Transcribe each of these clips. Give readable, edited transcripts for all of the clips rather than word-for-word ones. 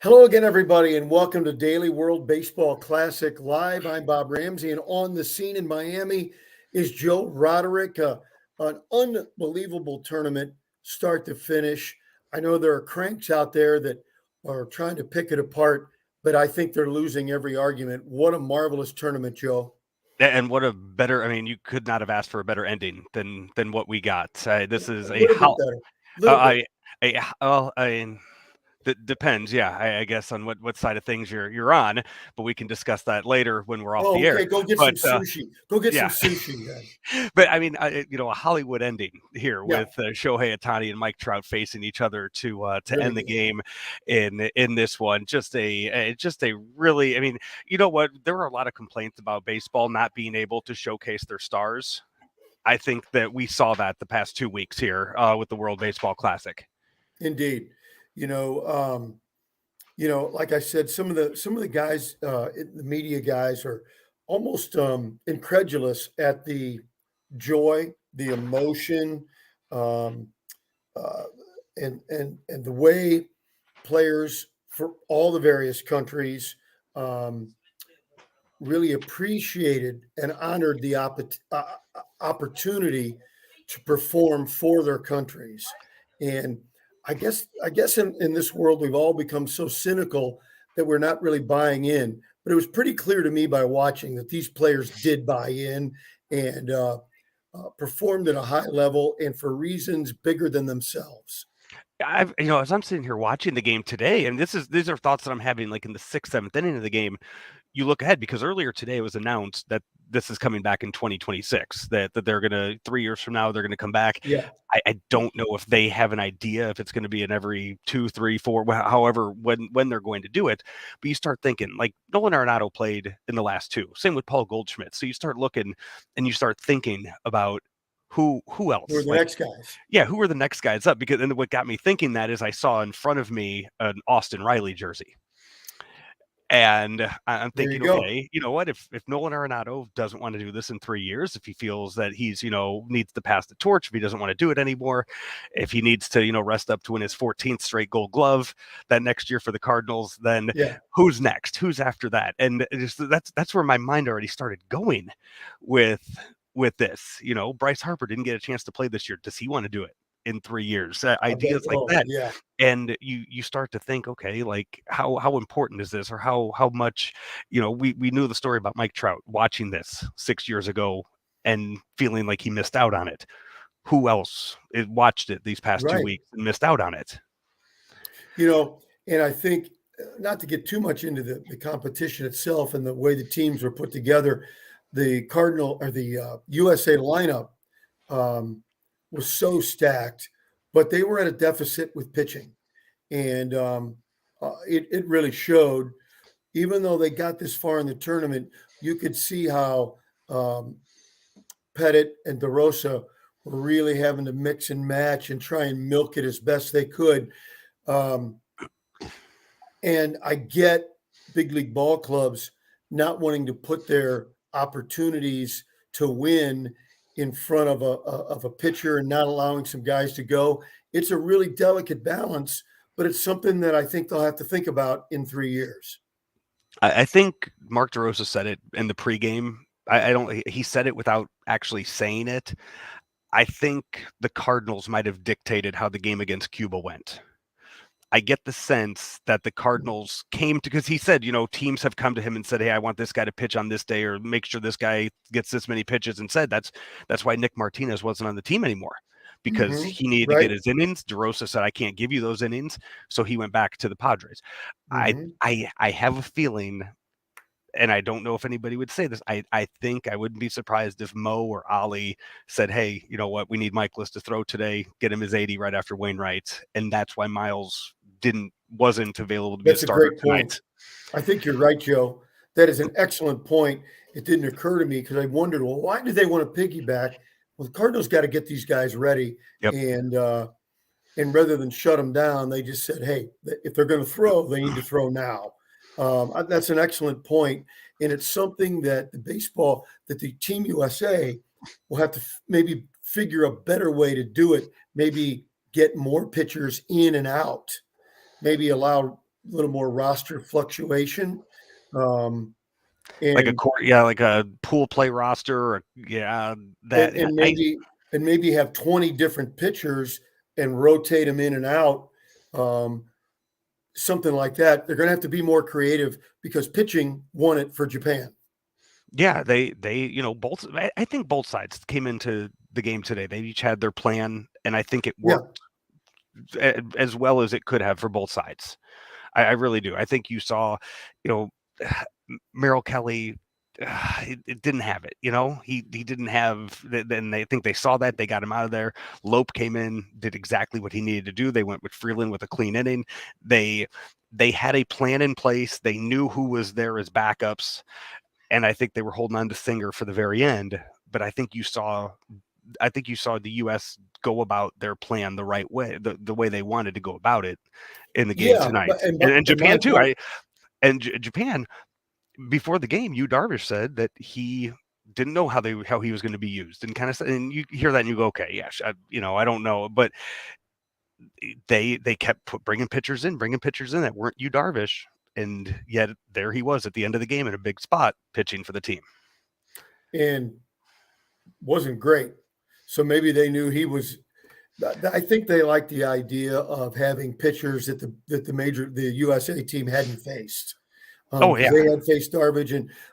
Hello again, everybody, and welcome to Daily World Baseball Classic Live. I'm Bob Ramsey, and on the scene in Miami is Joe Roderick. An unbelievable tournament, start to finish. I know there are cranks out there that are trying to pick it apart, but I think they're losing every argument. What a marvelous tournament, Joe. And what a better, I mean, you could not have asked for a better ending than what we got. This A is a little bit how better. A little bit. well, I mean, that depends, yeah, I guess on what side of things you're on, but we can discuss that later when we're off Oh, the air. okay. Go get some But sushi. Go get some yeah, sushi then. but I mean, a Hollywood ending here Yeah, with Shohei Ohtani and Mike Trout facing each other to really end the good. game in this one. Just a really, I mean, you know what? There were a lot of complaints about baseball not being able to showcase their stars. I think that we saw that the past 2 weeks here with the World Baseball Classic. Indeed. You know, like I said, some of the guys, the media guys, are almost incredulous at the joy, the emotion, um, uh, and the way players for all the various countries um, really appreciated and honored the opportunity to perform for their countries. And I guess in this world we've all become so cynical that we're not really buying in. But it was pretty clear to me by watching that these players did buy in and performed at a high level and for reasons bigger than themselves. As I'm sitting here watching the game today, and these are thoughts that I'm having like in the sixth, seventh inning of the game. You look ahead because earlier today it was announced that this is coming back in 2026. That they're gonna 3 years from now they're gonna come back. Yeah, I don't know if they have an idea if it's going to be in every 2, 3, 4, however when they're going to do it. But you start thinking like Nolan Arenado played in the last two. Same with Paul Goldschmidt. So you start looking and you start thinking about who who are else the like next guys? yeah, who are the next guys up? Because and what got me thinking that is I saw in front of me an Austin Riley jersey. And I'm There you thinking, go. okay, you know what? If Nolan Arenado doesn't want to do this in 3 years, if he feels that he's, needs to pass the torch, if he doesn't want to do it anymore, if he needs to, rest up to win his 14th straight Gold Glove that next year for the Cardinals, then Yeah, who's next? Who's after that? And that's where my mind already started going with this. Bryce Harper didn't get a chance to play this year. Does he want to do it in 3 years? I bet. Ideas like Oh, that, yeah. and you start to think, okay, like how important is this, or how much, we knew the story about Mike Trout watching this 6 years ago and feeling like he missed out on it. Who else watched it these past two Right. weeks and missed out on it? And I think not to get too much into the competition itself and the way the teams were put together, the Cardinal or the USA lineup was so stacked, but they were at a deficit with pitching. And it really showed. Even though they got this far in the tournament, you could see how Pettit and DeRosa were really having to mix and match and try and milk it as best they could. Um, and I get big league ball clubs not wanting to put their opportunities to win in front of a pitcher and not allowing some guys to go. It's a really delicate balance, but it's something that I think they'll have to think about in 3 years. I think Mark DeRosa said it in the pregame. I don't. He said it without actually saying it. I think the Cardinals might have dictated how the game against Cuba went. I get the sense that the Cardinals came to, because he said, teams have come to him and said, hey, I want this guy to pitch on this day, or make sure this guy gets this many pitches, and said that's why Nick Martinez wasn't on the team anymore, because Mm-hmm. he needed to Right. get his innings. DeRosa said, I can't give you those innings. So he went back to the Padres. I Mm-hmm. I have a feeling, and I don't know if anybody would say this. I think I wouldn't be surprised if Mo or Ali said, hey, you know what, we need Michaelis to throw today, get him his 80 right after Wainwright. And that's why Miles wasn't available to be a That's a starter great point. tonight. I think you're right, Joe. That is an excellent point. It didn't occur to me because I wondered, well, why did they want to piggyback? Well, the Cardinals got to get these guys ready, Yep. and rather than shut them down, they just said, hey, if they're going to throw, they need to throw now. That's an excellent point, and it's something that the Team USA will have to maybe figure a better way to do it. Maybe get more pitchers in and out. Maybe allow little more roster fluctuation. Um, Like a and court, yeah, like a pool play roster, or yeah, and, that and I maybe and maybe have 20 different pitchers and rotate them in and out. Um, Something like that. They're going to have to be more creative because pitching won it for Japan. yeah, both I think both sides came into the game today. They each had their plan, and I think it Yeah, worked as well as it could have for both sides. I really do. I think you saw, you know, Merrill Kelly. It didn't have it, He didn't have. Then they think they saw that, they got him out of there. Lope came in, did exactly what he needed to do. They went with Freeland with a clean inning. They they had a plan in place. They knew who was there as backups, and I think they were holding on to Singer for the very end. But I think you saw the U.S. go about their plan the right way, the way they wanted to go about it in the game yeah. tonight, But and and but my Japan too. point, Japan, before the game, Darvish said that he didn't know how he was going to be used, and kind of, and you hear that and you go, okay, yeah, I don't know, but they kept bringing pitchers in, that weren't Darvish, and yet there he was at the end of the game in a big spot pitching for the team. and wasn't great. So maybe they knew he was. I think they liked the idea of having pitchers that the USA team hadn't faced, Oh because yeah, they had faced Darvish,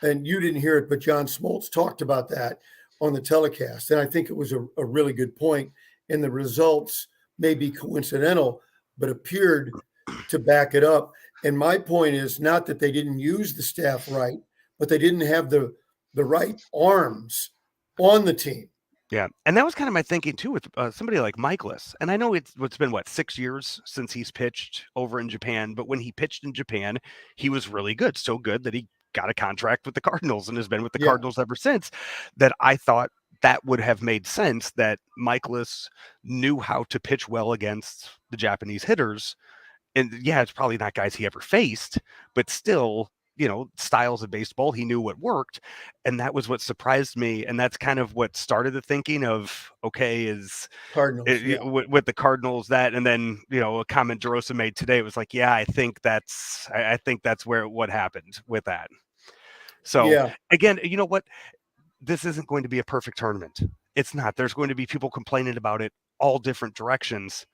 and you didn't hear it, but John Smoltz talked about that on the telecast, and I think it was a really good point. And the results may be coincidental, but appeared to back it up. And my point is not that they didn't use the staff right, but they didn't have the right arms on the team. yeah, and that was kind of my thinking too with somebody like Michaelis. And I know it's been 6 years since he's pitched over in Japan, but when he pitched in Japan, he was really good, so good that he got a contract with the Cardinals and has been with the Yeah, Cardinals ever since. That I thought that would have made sense, that Michaelis knew how to pitch well against the Japanese hitters. And yeah, it's probably not guys he ever faced, but still, styles of baseball, he knew what worked. And that was what surprised me. And that's kind of what started the thinking of, okay, is Cardinals. Yeah, with the Cardinals that, and then, a comment DeRosa made today, it was like, yeah, I think that's what happened with that. So yeah, again, you know what? This isn't going to be a perfect tournament. It's not. There's going to be people complaining about it all different directions,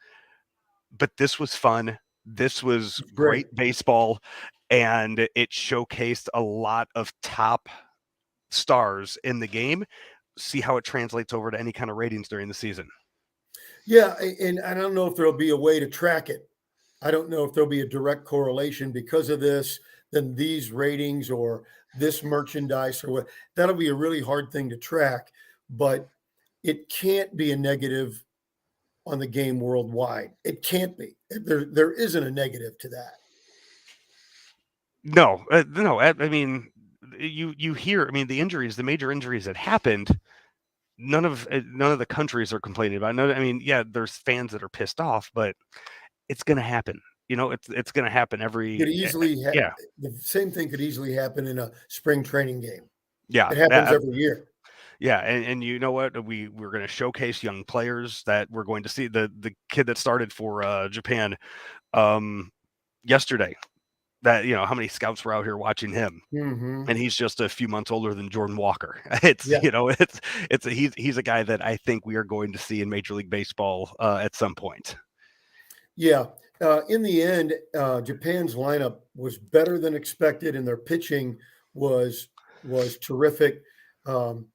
but this was fun. This was it's great. great baseball, and it showcased a lot of top stars in the game. See how it translates over to any kind of ratings during the season. Yeah, and I don't know if there'll be a way to track it. I don't know if there'll be a direct correlation because of this, then these ratings or this merchandise or what. That'll be a really hard thing to track, but it can't be a negative on the game worldwide. It can't be. There isn't a negative to that. No, no. I mean, you hear. I mean, the major injuries that happened. None of the countries are complaining about. I mean, yeah, there's fans that are pissed off, but it's going to happen. It's going to happen Could every. easily Yeah, the same thing could easily happen in a spring training game. yeah. It happens every year. Yeah, and you know what? We're going to showcase young players that we're going to see. The kid that started for Japan yesterday. That how many scouts were out here watching him, Hmm. and he's just a few months older than Jordan Walker. It's Yeah, he's a guy that I think we are going to see in Major League Baseball at some point. yeah. In the end, Japan's lineup was better than expected, and their pitching was terrific. Um,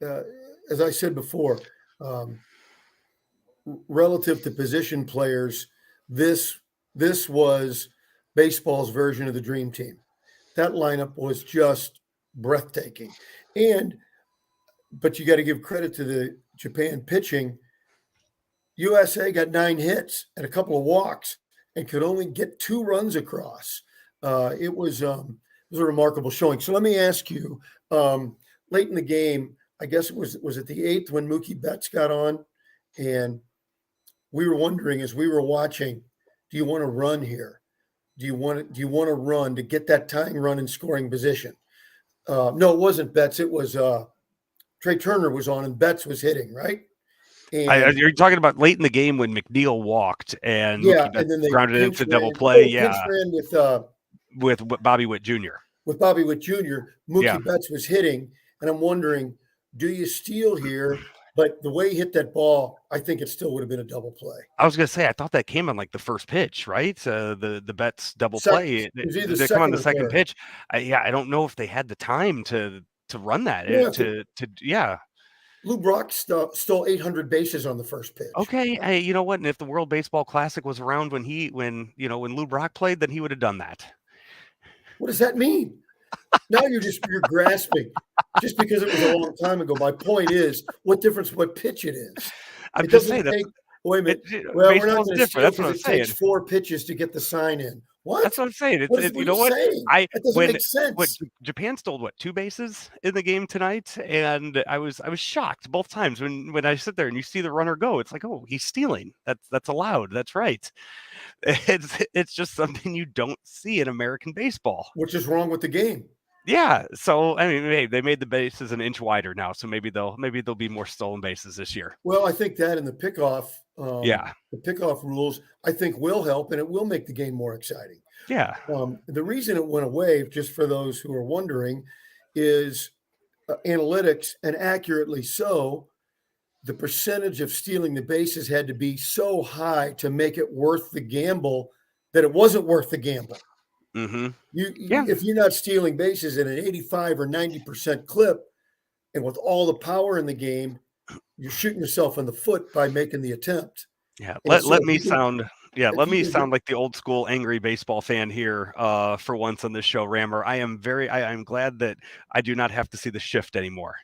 uh, as I said before, um, relative to position players, this this was baseball's version of the dream team. That lineup was just breathtaking. And but you got to give credit to the Japan pitching. USA got 9 hits and a couple of walks and could only get 2 runs across. It was a remarkable showing. So let me ask you, late in the game, I guess it was it the 8th when Mookie Betts got on, and we were wondering as we were watching, do you want to run here? Do you want to run to get that tying run in scoring position? No, it wasn't Betts. It was Trey Turner was on and Betts was hitting, right? And You're talking about late in the game when McNeil walked and yeah, Mookie Betts and then they grounded pinch into double ran. play. Oh, pinch Yeah, ran with Bobby Witt Jr. with Bobby Witt Jr. Yeah, Mookie Betts was hitting, and I'm wondering, do you steal here? But the way he hit that ball, I think it still would have been a double play. I was gonna say I thought that came on like the first pitch, right? The Betts double Second, play. it was either Did it come on second the or second third. pitch? I don't know if they had the time to run that. Yeah, Yeah. Lou Brock stole 800 bases on the first pitch. Okay, hey, you know what? And if the World Baseball Classic was around when Lou Brock played, then he would have done that. What does that mean? Now you're grasping just because it was a long time ago. My point is, what difference what pitch it is? I'm It just doesn't saying that take. Wait a minute. Well, we're not baseball's going to different. steal That's what because I'm it takes saying. 4 pitches to get the sign in. What? That's what I'm saying. What You are you know what? saying? I That doesn't when make what sense. Japan stole what 2 bases in the game tonight, and I was shocked both times when I sit there and you see the runner go. It's like, oh, he's stealing. That's allowed. That's right. It's just something you don't see in American baseball. Which is wrong with the game? Yeah. So I mean, hey, they made the bases an inch wider now, so maybe there'll be more stolen bases this year. Well, I think that and Yeah. the pickoff rules, I think will help, and it will make the game more exciting. Yeah. The reason it went away, just for those who are wondering, is analytics, and accurately so. The percentage of stealing the bases had to be so high to make it worth the gamble that it wasn't worth the gamble. Mm-hmm. Yeah. If you're not stealing bases at an 85 or 90% clip, and with all the power in the game, you're shooting yourself in the foot by making the attempt. Yeah, And so let me sound if you can get, like the old school angry baseball fan here for once on this show, Rammer. I'm glad that I do not have to see the shift anymore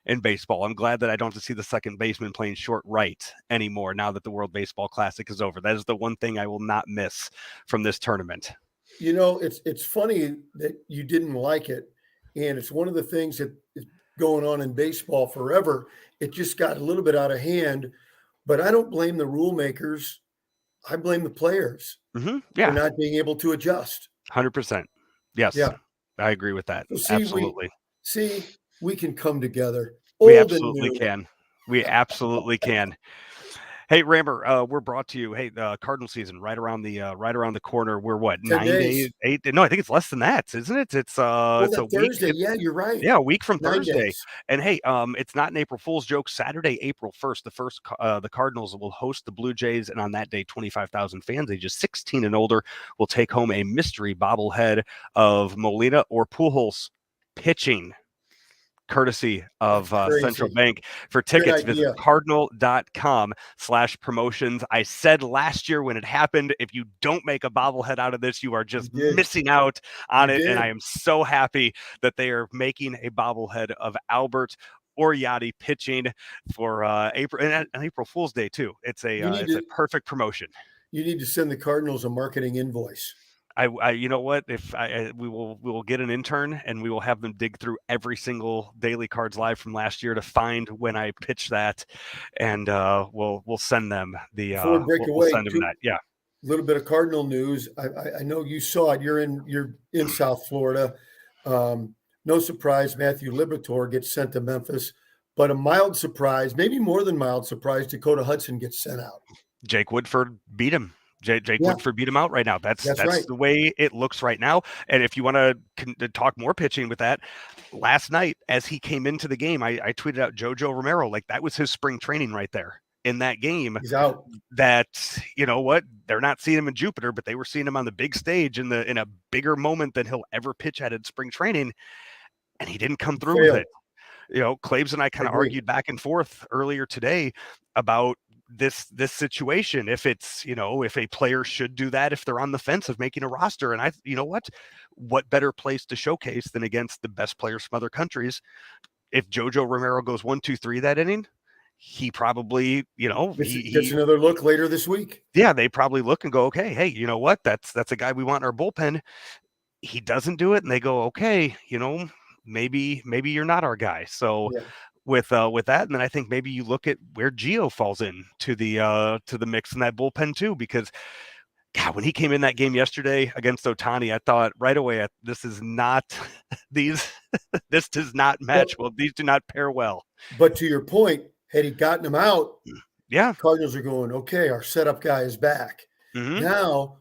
in baseball. I'm glad that I don't have to see the second baseman playing short right anymore now that the World Baseball Classic is over. That is the one thing I will not miss from this tournament. it's funny that you didn't like it, and it's one of the things that is going on in baseball forever. It just got a little bit out of hand, but I don't blame the rule makers. I blame the players Mm-hmm. for Yeah, not being able to adjust. 100%. Yes, Yeah. I agree with that. So Absolutely. we can come together, We old and absolutely new. can. We absolutely can. Hey, Ramber, we're brought to you. Hey, the Cardinal season right around the corner. We're what 10 9 days, days. 8? No, I think it's less than that, isn't it? Oh, It's a that week. Thursday. Yeah, you're right. Yeah, a week from 9 Thursday. days. And hey, it's not an April Fool's joke. Saturday, April 1st, the Cardinals will host the Blue Jays, and on that day, 25,000 fans ages 16 and older will take home a mystery bobblehead of Molina or Pujols pitching, courtesy of That's Central crazy. Bank. For Good tickets, visit idea. cardinal.com/promotions. I said last year when it happened, if you don't make a bobblehead out of this, you are You just did. missing out on You it. And I did. am so happy that they are making a bobblehead of Albert Oriati pitching for April, and April Fool's Day too. It's You need a to perfect promotion. send the Cardinals a marketing invoice. You know what? If we will get an intern and we will have them dig through every single Daily Cards Live from last year to find when I pitch that, and we'll send them Before we break we'll away, send them that. Yeah, a little bit of Cardinal news. I know you saw it. You're in South Florida. No surprise, Matthew Liberatore gets sent to Memphis, but a mild surprise, maybe more than mild surprise, Dakota Hudson gets sent out. Jake Woodford beat him. Jake Yeah, Woodford beat him out right now. that's right. That's the way it looks right now. And if you want to talk more pitching with that, last night as he came into the game, I tweeted out Jojo Romero, like that was his spring training right there in that game. He's out. That, you know what, they're not seeing him in Jupiter, but they were seeing him on the big stage in a bigger moment than he'll ever pitch at in spring training, and he didn't come through with Failed. it. You know, Claves and I kind of Agree. argued back and forth earlier today about this situation. If it's, if a player should do that, if they're on the fence of making a roster. And you know what better place to showcase than against the best players from other countries? If Jojo Romero goes 1, 2, 3 that inning, he probably, Gets another look later this week. yeah, they probably look and go, okay, hey, you know what? That's a guy we want in our bullpen. He doesn't do it, and they go, okay, maybe you're not our guy. So Yeah. with that, and then I think maybe you look at where Gio falls in to the mix in that bullpen too, because God, when he came in that game yesterday against Ohtani, I thought right away, this is not these this does not match well. These do not pair well. But to your point, had he gotten him out, Yeah. Cardinals are going, okay, our setup guy is back. Hmm. Now,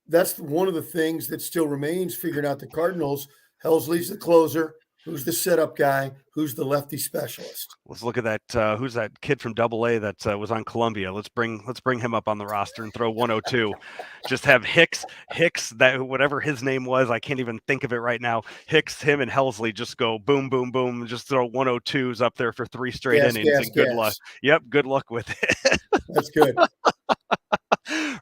that's one of the things that still remains figuring out the Cardinals. Helsley's the closer. Who's the setup guy? Who's the lefty specialist? Let's look at that. Who's that kid from Double A that was on Columbia? Let's bring him up on the roster and throw 102. Just have Hicks, that whatever his name was, I can't even think of it right now. Hicks, him, and Helsley just go boom, boom, boom. Just throw 102s up there for 3 straight Gas, innings, gas, and good luck. gas. Yep, good luck with it. That's good.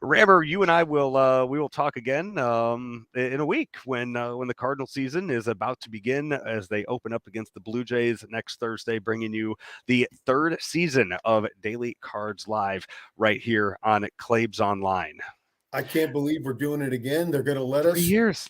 Rammer, you and I will we will talk again in a week when the Cardinal season is about to begin as they open up against the Blue Jays next Thursday, bringing you the 3rd season of Daily Cards Live right here on Claibs Online. I can't believe we're doing it again. They're going to let us.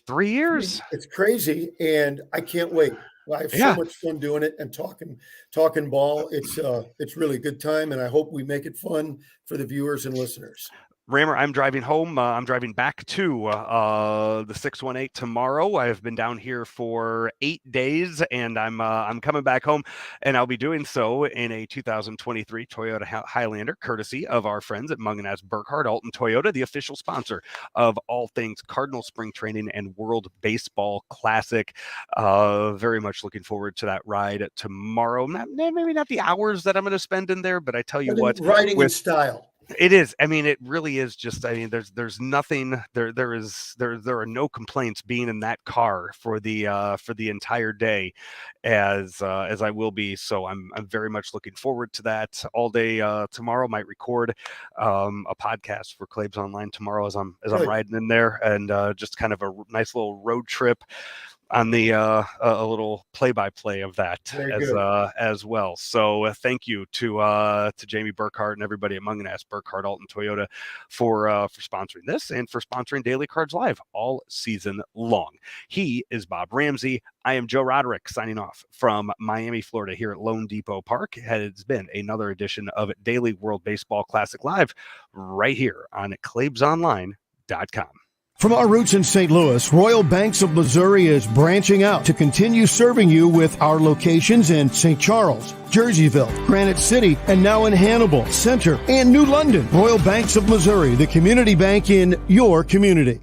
3 years. It's crazy, and I can't wait. I have so much fun doing it and talking ball. It's really a good time, and I hope we make it fun for the viewers and listeners. Rammer, I'm driving home. I'm driving back to the 618 tomorrow. I've been down here for 8 days, and I'm coming back home, and I'll be doing so in a 2023 Toyota Highlander, courtesy of our friends at Mungenast Burkhardt Alton Toyota, the official sponsor of all things Cardinal Spring Training and World Baseball Classic. Very much looking forward to that ride tomorrow. Maybe not the hours that I'm going to spend in there, but I tell you what, riding in style. It is. I mean, it really is just, I mean, there's nothing there. There are no complaints being in that car for the entire day as I will be. So I'm very much looking forward to that all day. Tomorrow might record a podcast for Claibs Online tomorrow as I'm riding in there, and just kind of a nice little road trip on the a little play-by-play of that as well. So thank you to Jamie Burkhardt and everybody at Mungenast Burkhardt Alton Toyota for sponsoring this and for sponsoring Daily Cards Live all season long. He is Bob Ramsey. I am Joe Roderick signing off from Miami, Florida, here at loanDepot Park. It's been another edition of Daily World Baseball Classic Live right here on ClaibsOnline.com. From our roots in St. Louis, Royal Banks of Missouri is branching out to continue serving you with our locations in St. Charles, Jerseyville, Granite City, and now in Hannibal, Center, and New London. Royal Banks of Missouri, the community bank in your community.